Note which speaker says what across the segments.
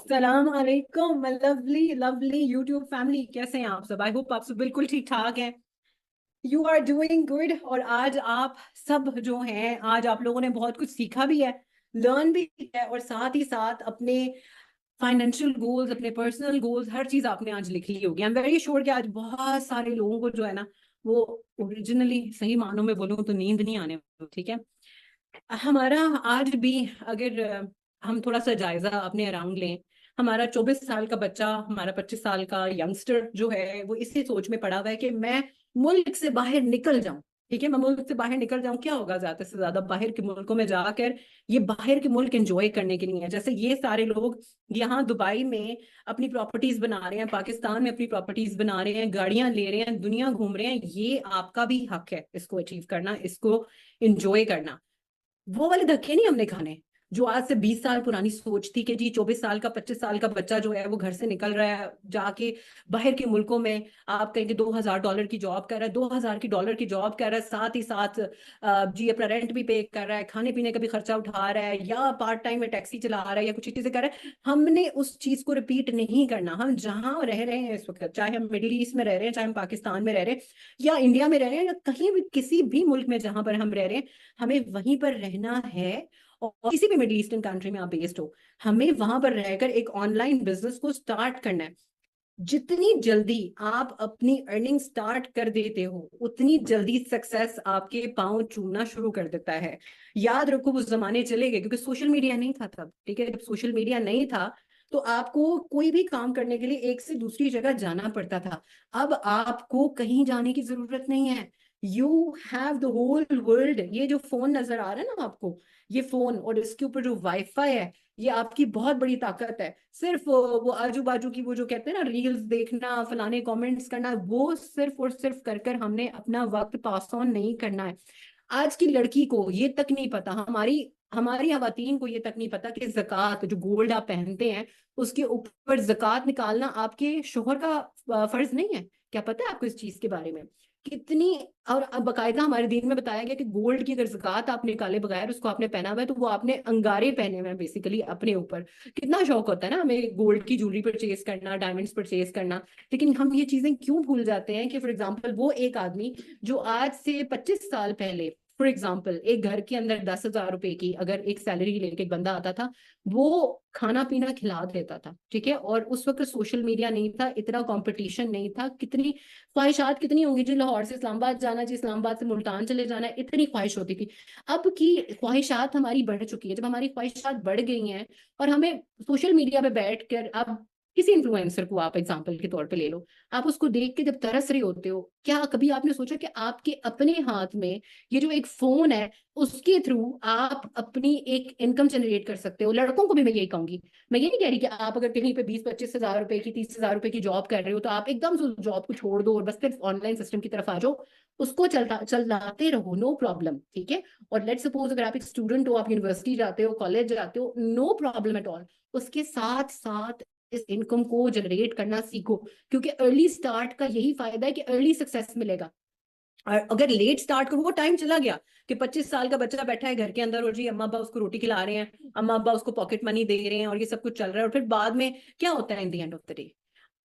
Speaker 1: सलाम अलैकुम lovely lovely YouTube family, कैसे हैं आप सब? आई होप आप सब बिल्कुल ठीक ठाक हैं। You are doing good. और आज आप सब जो हैं, आज आप लोगों ने बहुत कुछ सीखा भी है, लर्न भी किया है, और साथ ही साथ अपने फाइनेंशियल गोल्स, अपने पर्सनल गोल्स, हर चीज आपने आज लिख ली होगी। आई एम वेरी श्योर कि आज बहुत सारे लोगों को जो है ना, वो ओरिजिनली सही मानों में बोलूं तो नींद नहीं आने वाली, ठीक है। हमारा आज भी, अगर हम थोड़ा सा जायजा अपने अराउंड लें, हमारा 24 साल का बच्चा, हमारा 25 साल का यंगस्टर जो है, वो इसी सोच में पड़ा हुआ है कि मैं मुल्क से बाहर निकल जाऊं। ठीक है, मैं मुल्क से बाहर निकल जाऊं, क्या होगा ज्यादा से ज्यादा बाहर के मुल्कों में जाकर, ये बाहर के मुल्क एंजॉय करने के लिए है। जैसे ये सारे लोग यहाँ दुबई में अपनी प्रॉपर्टीज बना रहे हैं, पाकिस्तान में अपनी प्रॉपर्टीज बना रहे हैं, गाड़ियां ले रहे हैं, दुनिया घूम रहे हैं। ये आपका भी हक है इसको अचीव करना, इसको इंजॉय करना। वो वाले धक्के नहीं हमने खाने जो आज से 20 साल पुरानी सोच थी कि जी 24 साल का 25 साल का बच्चा जो है वो घर से निकल रहा है जाके बाहर के मुल्कों में। आप कहेंगे $2,000 की जॉब कर रहा है, $2,000 की जॉब कर रहा है, साथ ही साथ जी अपना रेंट भी पे कर रहा है, खाने पीने का भी खर्चा उठा रहा है, या पार्ट टाइम में टैक्सी चला रहा है, या कुछ चीजें कर रहा है। हमने उस चीज को रिपीट नहीं करना। हम जहां रह रहे हैं इस वक्त, चाहे हम मिडिल ईस्ट में रह रहे हैं, चाहे हम पाकिस्तान में रह रहे हैं, या इंडिया में रह रहे हैं, या कहीं भी किसी भी मुल्क में जहां पर हम रह रहे हैं, हमें वहीं पर रहना है। और किसी भी मिडिल ईस्टर्न कंट्री में आप बेस्ड हो, हमें वहां पर रहकर एक ऑनलाइन बिजनेस को स्टार्ट करना है। जितनी जल्दी आप अपनी अर्निंग स्टार्ट कर देते हो, उतनी जल्दी सक्सेस आपके पांव चूमना शुरू कर देता है। याद रखो, वो जमाने चले गए, क्योंकि सोशल मीडिया नहीं था तब। ठीक है, जब सोशल मीडिया नहीं था तो आपको कोई भी काम करने के लिए एक से दूसरी जगह जाना पड़ता था। अब आपको कहीं जाने की जरूरत नहीं है। You have the whole world. ये जो फोन नजर आ रहा है ना आपको, ये फोन और इसके ऊपर जो वाईफाई है, ये आपकी बहुत बड़ी ताकत है। सिर्फ वो आजू बाजू की वो जो कहते हैं ना, रील्स देखना, फलाने कमेंट्स करना, वो सिर्फ और सिर्फ कर कर हमने अपना वक्त पास ऑन नहीं करना है। आज की लड़की को ये तक नहीं पता, हमारी हमारी खवातीन को ये तक नहीं पता कि जक़ात, जो गोल्ड आप पहनते हैं, उसके ऊपर जक़ात निकालना आपके शोहर का फर्ज नहीं है। क्या पता है आपको इस चीज के बारे में? कितनी। और अब बाकायदा हमारे दीन में बताया गया कि गोल्ड की अगर ज़कात आप निकाले बगैर उसको आपने पहना हुआ है, तो वो आपने अंगारे पहने हुए हैं बेसिकली अपने ऊपर। कितना शौक होता है ना हमें गोल्ड की ज्वेलरी परचेज करना, डायमंड्स परचेज करना। लेकिन हम ये चीजें क्यों भूल जाते हैं कि फॉर एग्जाम्पल वो एक आदमी जो आज से 25 साल पहले, फॉर एग्जाम्पल, एक घर के अंदर 10,000 रुपए की अगर एक सैलरी लेके एक बंदा आता था, वो खाना पीना खिला देता था। ठीक है, और उस वक्त सोशल मीडिया नहीं था, इतना कंपटीशन नहीं था। कितनी ख्वाहिशात कितनी होंगी, जी लाहौर से इस्लामाबाद जाना, जी इस्लामाबाद से मुल्तान चले जाना, इतनी ख्वाहिश होती थी। अब की ख्वाहिशात हमारी बढ़ चुकी है। जब हमारी ख्वाहिशात बढ़ गई हैं और हमें सोशल मीडिया पे बैठ कर, अब किसी इन्फ्लुएंसर को आप एग्जाम्पल के तौर पे ले लो, आप उसको देख के जब तरस रहे होते हो, क्या कभी आपने सोचा कि आपके अपने हाथ में ये जो एक फोन है, उसके थ्रू आप अपनी एक इनकम जनरेट कर सकते हो? लड़कों को भी मैं यही कहूंगी। मैं ये नहीं कह रही कि आप अगर कहीं पे 20-25 हज़ार रुपए की, 30 हज़ार रुपए की जॉब कर रहे हो तो आप एकदम से उस जॉब को छोड़ दो और बस सिर्फ ऑनलाइन सिस्टम की तरफ आ जाओ। उसको चलाते रहो, नो प्रॉब्लम, ठीक है। और लेट सपोज अगर आप एक स्टूडेंट हो, आप यूनिवर्सिटी जाते हो, कॉलेज जाते हो, नो प्रॉब्लम एट ऑल। उसके साथ साथ इस इनकम को जनरेट करना सीखो, क्योंकि अर्ली स्टार्ट का यही फायदा है कि अर्ली सक्सेस मिलेगा। और अगर लेट स्टार्ट करो, वो टाइम चला गया कि 25 साल का बच्चा बैठा है घर के अंदर, और जी अम्मा अब्बा उसको रोटी खिला रहे हैं, अम्मा अब्बा उसको पॉकेट मनी दे रहे हैं, और ये सब कुछ चल रहा है। और फिर बाद में क्या होता है, in the end of the day,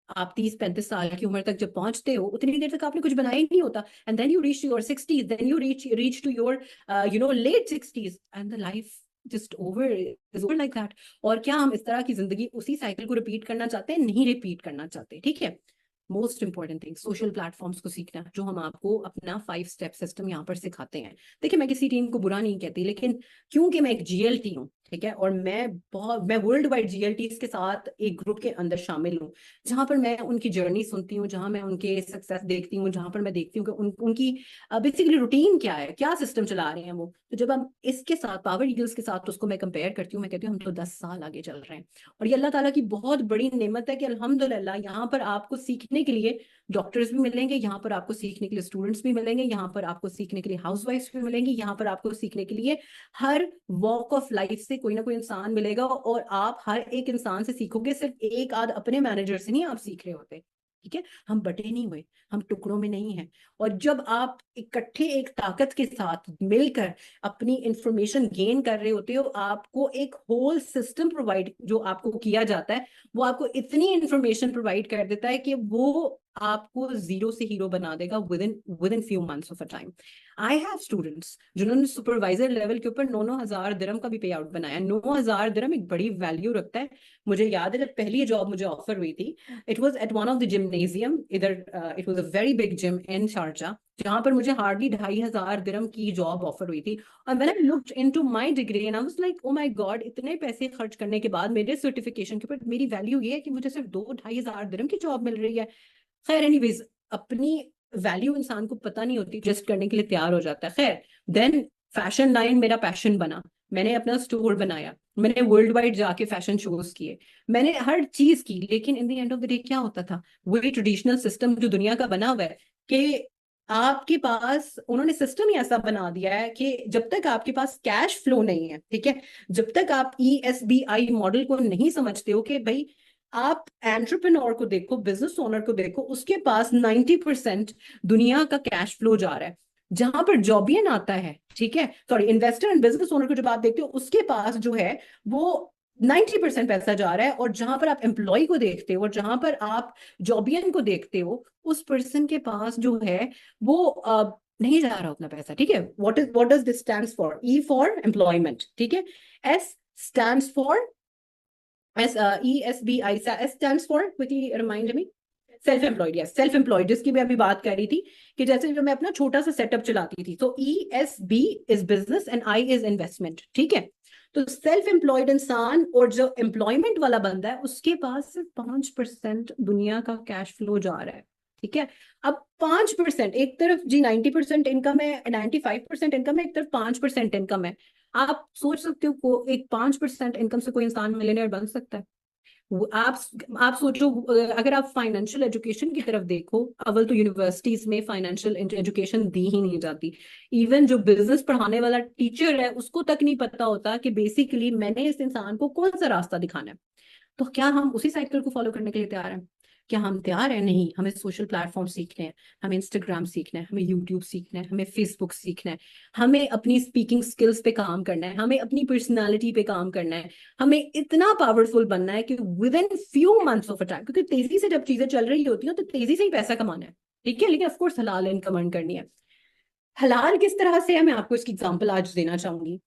Speaker 1: आप 30-35 साल की उम्र तक जब पहुंचते हो, उतनी देर तक आपने कुछ बनाया ही नहीं होता। And then you reach your 60s, then you reach to your late 60s, and the life just over is over like that. और क्या हम इस तरह की जिंदगी, उसी साइकिल को रिपीट करना चाहते हैं? नहीं रिपीट करना चाहते, ठीक है। Most important thing, social platforms को सीखना, जो हम आपको अपना 5 स्टेप सिस्टम यहाँ पर सिखाते हैं। देखिए, मैं किसी टीम को बुरा नहीं कहती, लेकिन क्योंकि मैं एक जीएलटी हूँ, ठीक है, और मैं वर्ल्ड वाइड जीएलटी के साथ एक ग्रुप के अंदर शामिल हूँ, जहां पर मैं उनकी जर्नी सुनती हूँ, जहां मैं उनके सक्सेस देखती हूँ, जहां पर मैं देखती हूँ कि उनकी बेसिकली रूटीन क्या है, क्या सिस्टम चला रहे हैं वो। तो जब हम इसके साथ, पावर ईगल्स के साथ, उसको मैं कंपेयर करती हूँ, मैं कहती हूँ हम तो 10 साल आगे चल रहे हैं। और ये अल्लाह ताला की बहुत बड़ी नेमत है कि अल्हम्दुलिल्लाह यहाँ पर आपको सीखने के लिए डॉक्टर्स भी मिलेंगे, यहाँ पर आपको सीखने के लिए स्टूडेंट्स भी मिलेंगे, यहाँ पर आपको सीखने के लिए हाउसवाइफ्स भी मिलेंगी, यहाँ पर आपको सीखने के लिए हर वॉक ऑफ लाइफ से कोई ना कोई इंसान मिलेगा। और आप हर एक इंसान से सीखोगे, सिर्फ एक आध अपने मैनेजर से नहीं आप सीख रहे होते। ठीक है, हम बटे नहीं हुए, हम टुकड़ों में नहीं हैं। और जब आप इकट्ठे एक ताकत के साथ मिलकर अपनी इंफॉर्मेशन गेन कर रहे होते हो, आपको एक होल सिस्टम प्रोवाइड जो आपको किया जाता है, वो आपको इतनी इंफॉर्मेशन प्रोवाइड कर देता है कि वो आपको जीरो से हीरो बना देगा with in few months of a time. I have students जिन्होंने सुपरवाइजर लेवल के ऊपर 9-9 हजार दिरहम का भी पे आउट बनाया। 9 हजार दिरहम एक बड़ी वैल्यू रखता है। मुझे याद है जब पहली जॉब मुझे ऑफर हुई थी, it was at one of the gymnasium इधर, it was a very big gym in Sharjah, जहां पर मुझे हार्डली 2,500 दिरहम की जॉब ऑफर हुई थी। और when I looked into my degree and I was like oh my God, इतने पैसे खर्च करने के बाद मेरे सर्टिफिकेशन के ऊपर मेरी वैल्यू ये है कि मुझे सिर्फ 2-2,500 दिरहम की जॉब मिल रही है। खैर एनीवेज, अपनी वैल्यू इंसान को पता नहीं होती, जस्ट करने के लिए तैयार हो जाता है। खैर देन फैशन लाइन मेरा पैशन बना, मैंने अपना स्टोर बनाया, मैंने वर्ल्ड वाइड जाके फैशन शोज किए, मैंने हर चीज की। लेकिन in the end of the day क्या होता था, वही ट्रेडिशनल सिस्टम जो दुनिया का बना हुआ है कि आपके पास, उन्होंने सिस्टम ही ऐसा बना दिया है कि जब तक आपके पास कैश फ्लो नहीं है, ठीक है, जब तक आप ESBI मॉडल को नहीं समझते हो कि भाई, आप एंटरप्रेन्योर को देखो, बिजनेस ओनर को देखो, उसके पास 90% दुनिया का कैश फ्लो जा रहा है। जहां पर जॉबियन आता है, ठीक है, sorry, investor and business owner को जब आप देखते हो, उसके पास जो है वो 90% पैसा जा रहा है। और जहां पर आप एम्प्लॉय को देखते हो और जहां पर आप जॉबियन को देखते हो, उस पर्सन के पास जो है वो नहीं जा रहा उतना पैसा। ठीक है, what does this stands for? E for employment, ठीक है। S stands for ESBI, S stands for, quickly remind me, self employed. Yes, self employed, जिसकी मैं अभी बात कर रही थी कि जैसे जो मैं अपना छोटा सा सेटअप चलाती थी, तो ESB is business and I is investment, ठीक है। तो सेल्फ एम्प्लॉयड इंसान और जो एम्प्लॉयमेंट वाला बंदा है, उसके पास सिर्फ 5% दुनिया का कैश फ्लो जा रहा है, ठीक है। अब 5%, एक तरफ जी 90% इनकम है, 95% इनकम है, एक तरफ 5% इनकम है। आप सोच सकते हो को एक 5% इनकम से कोई इंसान मिलियनर बन सकता है? आप सोचो, अगर आप फाइनेंशियल एजुकेशन की तरफ देखो, अव्वल तो यूनिवर्सिटीज में फाइनेंशियल एजुकेशन दी ही नहीं जाती। इवन जो बिजनेस पढ़ाने वाला टीचर है, उसको तक नहीं पता होता कि बेसिकली मैंने इस इंसान को कौन सा रास्ता दिखाना है। तो क्या हम उसी साइकिल को फॉलो करने के लिए तैयार हैं? क्या हम तैयार हैं? नहीं, हमें सोशल प्लेटफॉर्म सीखने हैं, हमें इंस्टाग्राम सीखना है, हमें यूट्यूब सीखना है, हमें फेसबुक सीखना है, हमें अपनी स्पीकिंग स्किल्स पे काम करना है, हमें अपनी पर्सनालिटी पे काम करना है, हमें इतना पावरफुल बनना है कि with in few months of a time, क्योंकि तेजी से जब चीजें चल रही होती हैं तो तेजी से ही पैसा कमाना है, ठीक है, लेकिन ऑफकोर्स हलाल इनकम अर्न करनी है। हलाल किस तरह से है, मैं आपको इसकी एग्जांपल आज देना चाहूंगी।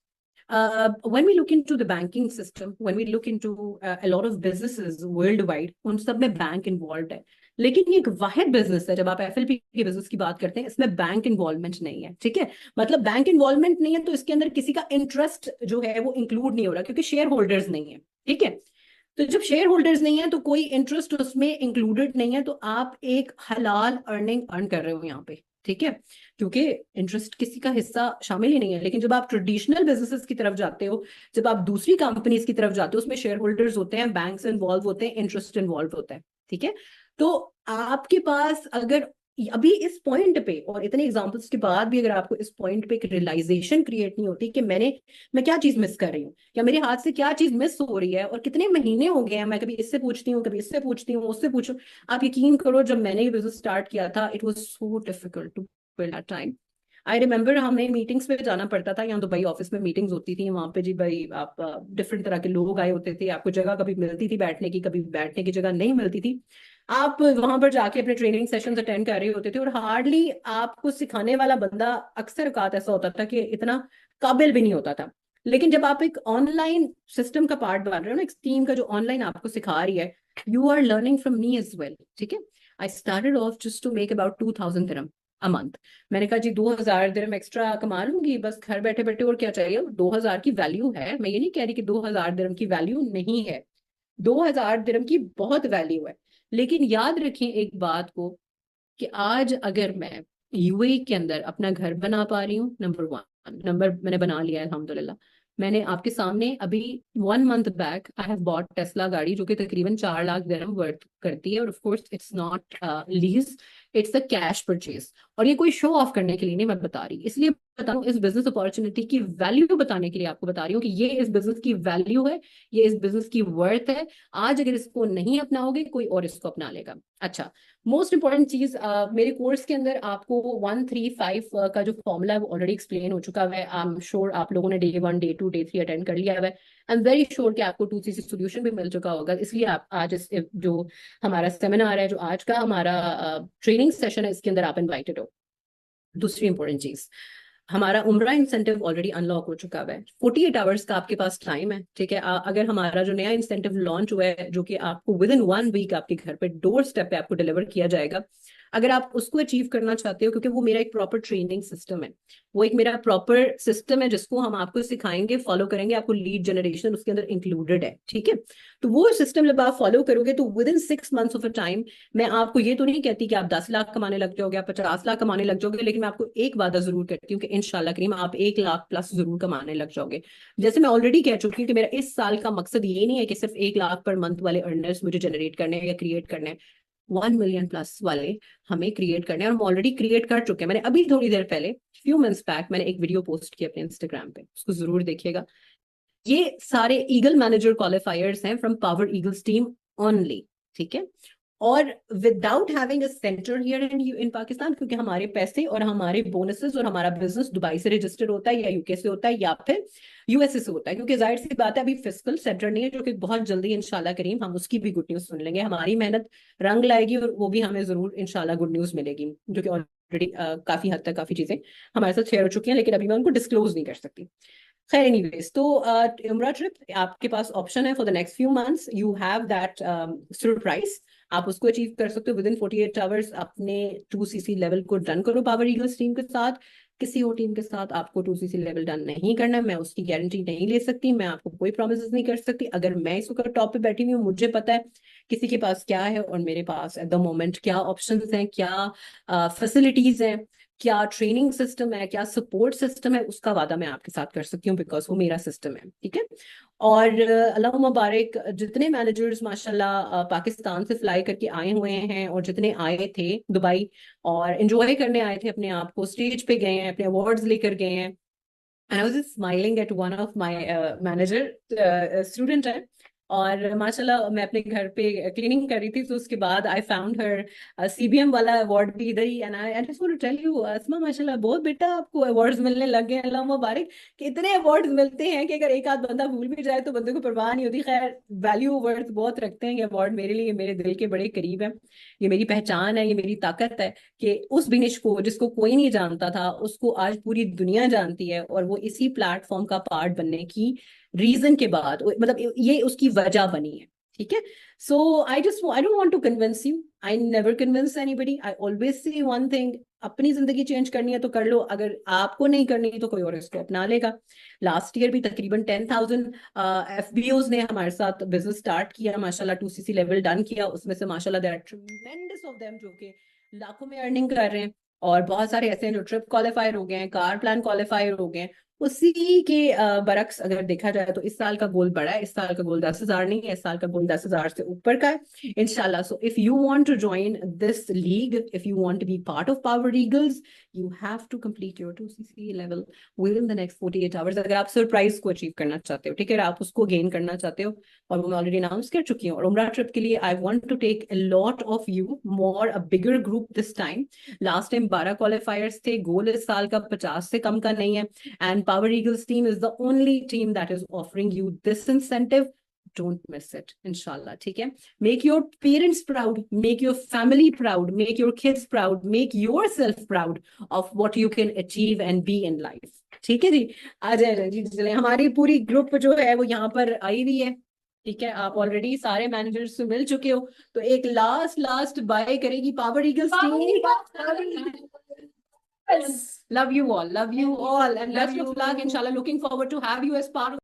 Speaker 1: When we look into the banking system, when we look into a lot of businesses worldwide, उन सब में बैंक इन्वॉल्व है। लेकिन ये एक वाहिद बिजनेस है, जब आप FLP के बिजनेस की बात करते हैं, इसमें बैंक इन्वॉल्वमेंट नहीं है, ठीक है। मतलब बैंक इन्वॉल्वमेंट नहीं है तो इसके अंदर किसी का इंटरेस्ट जो है वो इंक्लूड नहीं हो रहा, क्योंकि शेयर होल्डर्स नहीं है, ठीक है। तो जब शेयर होल्डर्स नहीं है तो कोई इंटरेस्ट उसमें इंक्लूडेड नहीं है, तो आप एक हलाल अर्निंग अर्न कर रहे हो यहाँ पे, ठीक है, क्योंकि इंटरेस्ट किसी का हिस्सा शामिल ही नहीं है। लेकिन जब आप ट्रेडिशनल बिजनेसेस की तरफ जाते हो, जब आप दूसरी कंपनीज की तरफ जाते हो, उसमें शेयर होल्डर्स होते हैं, बैंक्स इन्वॉल्व होते हैं, इंटरेस्ट इन्वॉल्व होता है, ठीक है। तो आपके पास अगर अभी इस पॉइंट पे, और इतने एग्जांपल्स के बाद भी, अगर आपको इस पॉइंट पे एक रियलाइजेशन क्रिएट नहीं होती कि मैं क्या चीज मिस कर रही हूँ, या मेरे हाथ से क्या चीज मिस हो रही है, और कितने महीने हो गए हैं मैं कभी इससे पूछती हूँ, कभी इससे पूछती हूँ, उससे पूछूं। आप यकीन करो, जब मैंने ये बिजनेस स्टार्ट किया था, it was so difficult to build that time. I remember हमें मीटिंग्स पे जाना पड़ता था, यहाँ दुबई ऑफिस में मीटिंग्स होती थी, वहां पे जी भाई आप डिफरेंट तरह के लोग आए होते थे, आपको जगह कभी मिलती थी बैठने की, कभी बैठने की जगह नहीं मिलती थी। आप वहां पर जाके अपने ट्रेनिंग सेशंस अटेंड कर रहे होते थे, और हार्डली आपको सिखाने वाला बंदा, अक्सर औकात ऐसा होता था कि इतना काबिल भी नहीं होता था। लेकिन जब आप एक ऑनलाइन सिस्टम का पार्ट बन रहे हो ना, एक टीम का जो ऑनलाइन आपको सिखा रही है, you are learning from me as well, ठीक है। I started off just to make about 2,000 दिरहम अ मंथ। मैंने कहा जी 2,000 दिरहम एक्स्ट्रा कमा लूंगी बस, घर बैठे बैठे, और क्या चाहिए। 2,000 की वैल्यू है, मैं ये नहीं कह रही कि 2,000 दिरहम की वैल्यू नहीं है, 2,000 दिरहम की बहुत वैल्यू है। लेकिन याद रखें एक बात को, कि आज अगर मैं UAE के अंदर अपना घर बना पा रही हूँ, नंबर 1, नंबर मैंने बना लिया है अल्हम्दुलिल्लाह। मैंने आपके सामने अभी 1 month back I have bought Tesla गाड़ी, जो कि तकरीबन 4 लाख दिरहम वर्थ करती है, और of course it's not lease, it's a cash purchase. और ये कोई शो ऑफ करने के लिए नहीं मैं बता रही, इसलिए बता रहा हूँ, इस बिजनेस अपॉर्चुनिटी की वैल्यू बताने के लिए आपको बता रही हूँ कि ये इस बिजनेस की वैल्यू है, ये इस बिजनेस की वर्थ है। आज अगर इसको नहीं अपनाओगे, कोई और इसको अपना लेगा। अच्छा, मोस्ट इंपॉर्टेंट चीज, मेरे कोर्स के अंदर आपको 135 का जो फॉर्मूला है वो ऑलरेडी एक्सप्लेन हो चुका है। आई एम श्योर आप लोगों ने डे 1, डे 2, डे 3 अटेंड कर लिया है। आई एम वेरी श्योर कि आपको 2CC सोल्यूशन भी मिल चुका होगा। इसलिए आप आज इस जो हमारा सेमिनार है, जो आज का हमारा ट्रेनिंग सेशन है, इसके अंदर आप इन्वाइटेड हो। दूसरी इंपॉर्टेंट चीज, हमारा उम्रा इंसेंटिव ऑलरेडी अनलॉक हो चुका है। 48 आवर्स का आपके पास टाइम है, ठीक है। अगर हमारा जो नया इंसेंटिव लॉन्च हुआ है, जो कि आपको विद इन 1 वीक आपके घर पे डोर स्टेप पे आपको डिलीवर किया जाएगा, अगर आप उसको अचीव करना चाहते हो, क्योंकि वो मेरा एक प्रॉपर ट्रेनिंग सिस्टम है, वो एक मेरा प्रॉपर सिस्टम है जिसको हम आपको सिखाएंगे, फॉलो करेंगे, आपको लीड जनरेशन उसके अंदर इंक्लूडेड है, ठीक है। तो वो सिस्टम जब आप फॉलो करोगे तो with in 6 months of a time, मैं आपको ये तो नहीं कहती कि आप 10 लाख कमाने लग जाओगे, आप 50 लाख कमाने लग जाओगे, लेकिन मैं आपको एक वादा जरूर करती हूँ कि इंशाल्लाह करीम आप 1 लाख प्लस जरूर कमाने लग जाओगे। जैसे मैं ऑलरेडी कह चुकी हूँ कि मेरा इस साल का मकसद ये नहीं है कि सिर्फ 1 लाख पर मंथ वाले अर्नर्स मुझे जनरेट करने हैं या क्रिएट करने हैं, 1 मिलियन प्लस वाले हमें क्रिएट करने हैं, और हम ऑलरेडी क्रिएट कर चुके हैं। मैंने अभी थोड़ी देर पहले, फ्यू मंथ्स बैक, मैंने एक वीडियो पोस्ट की अपने इंस्टाग्राम पे, उसको जरूर देखिएगा। ये सारे ईगल मैनेजर क्वालिफायर्स हैं from power eagles team only, ठीक है। और without having a centre here in Pakistan, क्योंकि हमारे पैसे और हमारे बोनसेस और हमारा बिजनेस दुबई से रजिस्टर्ड होता है, या यूके से होता है, या फिर यूएसए से होता है, क्योंकि जाहिर सी बात है अभी फिस्कल सेंटर नहीं है, जो कि बहुत जल्दी इंशाल्लाह करीम हम उसकी भी गुड न्यूज सुन लेंगे। हमारी मेहनत रंग लाएगी और वो भी हमें जरूर इंशाल्लाह गुड न्यूज मिलेगी, जो कि ऑलरेडी काफी हद तक काफी चीजें हमारे साथ शेयर हो चुकी हैं, लेकिन अभी मैं उनको डिस्क्लोज नहीं कर सकती। खैर, एनीवेज, तो उम्रा ट्रिप आपके पास ऑप्शन है for the next few months, you have that surprise. आप उसको अचीव कर सकते हो विद इन 48 आवर्स। अपने 2CC लेवल को डन करो पावर ईगल्स टीम के साथ। किसी और टीम के साथ आपको 2CC लेवल डन नहीं करना है, मैं उसकी गारंटी नहीं ले सकती, मैं आपको कोई प्रॉमिस नहीं कर सकती। अगर मैं इस वक्त टॉप पे बैठी हुई हूँ, मुझे पता है किसी के पास क्या है और मेरे पास एट द मोमेंट क्या ऑप्शंस हैं, क्या फैसिलिटीज हैं, क्या ट्रेनिंग सिस्टम है, क्या सपोर्ट सिस्टम है, उसका वादा मैं आपके साथ कर सकती हूँ, बिकॉज वो मेरा सिस्टम है, ठीक है। और अल्लाह मुबारक, जितने मैनेजर्स माशाल्लाह पाकिस्तान से फ्लाई करके आए हुए हैं, और जितने आए थे दुबई और एंजॉय करने आए थे अपने आप को, स्टेज पे गए हैं, अपने अवार्ड्स लेकर गए हैं। And I was smiling at one of my manager student है, और माशाल्लाह मैं अपने घर पे क्लीनिंग कर रही थी, तो उसके बाद आई फाउंड हर CBM वाला अवार्ड भी इधर ही। And I just want to tell you Asma, माशाल्लाह बहुत बेटा आपको अवार्ड्स मिलने लग गए, अल्लाह मुबारक। कि इतने अवार्ड्स मिलते हैं कि अगर एक आध बंदा भूल भी जाए तो बंदे को परवाह नहीं होती। खैर, वैल्यू वर्थ बहुत रखते हैं ये अवार्ड, मेरे लिए मेरे दिल के बड़े करीब है। ये मेरी पहचान है, ये मेरी ताकत है कि उस बिनिश को, जिसको कोई नहीं जानता था, उसको आज पूरी दुनिया जानती है, और वो इसी प्लेटफॉर्म का पार्ट बनने की रीजन के बाद, मतलब ये उसकी वजह बनी है, ठीक है। So I don't want to convince you, I never convince anybody, I always say one thing, अपनी जिंदगी चेंज करनी है तो कर लो, अगर आपको नहीं करनी तो कोई और इसको अपना लेगा। लास्ट ईयर भी तकरीबन 10,000 FBOs ने हमारे साथ बिजनेस स्टार्ट किया, माशाल्लाह 2CC लेवल डन किया। उसमें से माशाल्लाह there are tremendous of them जो कि लाखों में अर्निंग कर रहे हैं, और बहुत सारे ऐसे हैं जो ट्रिप क्वालिफायर हो गए हैं, कार प्लान क्वालिफायर हो गए हैं। उसी के बरक्स अगर देखा जाए तो इस साल का गोल बड़ा है, इस साल का गोल 10,000 नहीं है, इस साल का गोल 10,000 से ऊपर का है इंशाल्लाह। So if you want to join this league, if you want to be part of Power Eagles, you have to complete your 2CC level within the next 48 hours. अगर आप सरप्राइज को अचीव करना चाहते हो, ठीक है, आप उसको गेन करना चाहते हो, और वो मैं ऑलरेडी अनाउंस कर चुकी हूँ। और उम्रा ट्रिप के लिए I want to take a lot of you, more a bigger group this time. Last time 12 qualifiers थे, गोल इस साल का 50 से कम का नहीं है, and Power Eagles team is the only team that is offering you this incentive. Don't miss it, inshallah. ठीक है, make your parents proud, make your family proud, make your kids proud, make yourself proud of what you can achieve and be in life. ठीक है जी, आ जाए जी, चले। हमारी पूरी group जो है वो यहाँ पर आई हुई है, ठीक है। आप ऑलरेडी सारे मैनेजर्स से मिल चुके हो, तो एक लास्ट बाय करेगी power eagles team. Love you all, and best of luck. Inshallah, looking forward to have you as part of